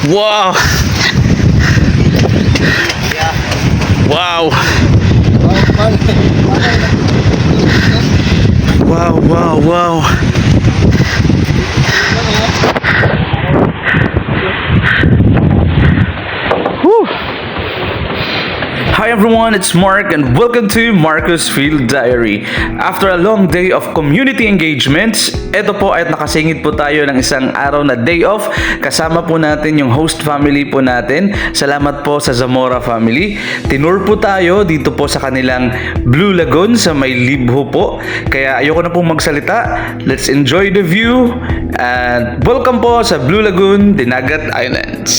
Wow! Wow! Wow, wow, wow! Whew. Hi everyone, it's Mark and welcome to Marcos Field Diary. After a long day of community engagements, eto po ay nakasingit po tayo ng isang araw na day off. Kasama po natin yung host family po natin. Salamat po sa Zamora family. Tinur po tayo dito po sa kanilang Blue Lagoon sa may Libho po. Kaya ayoko na pong magsalita. Let's enjoy the view and welcome po sa Blue Lagoon, Dinagat Islands.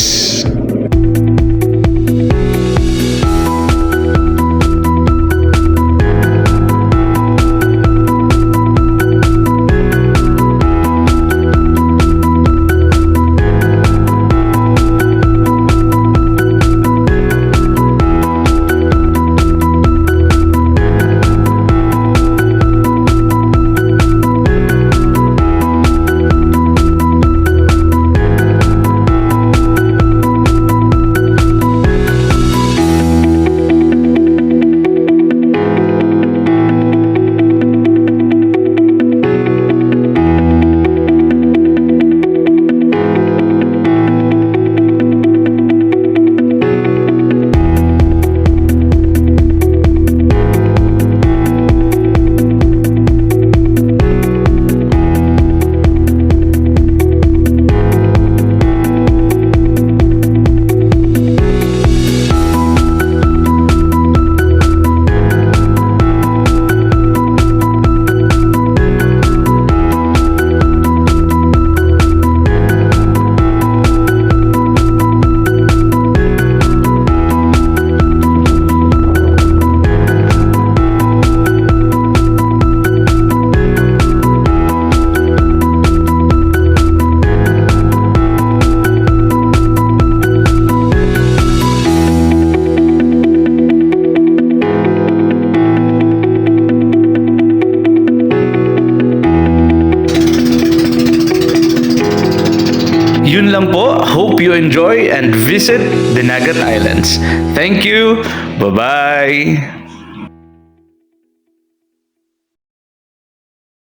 Yun lang po. Hope you enjoy and visit Dinagat Islands. Thank you. Bye-bye.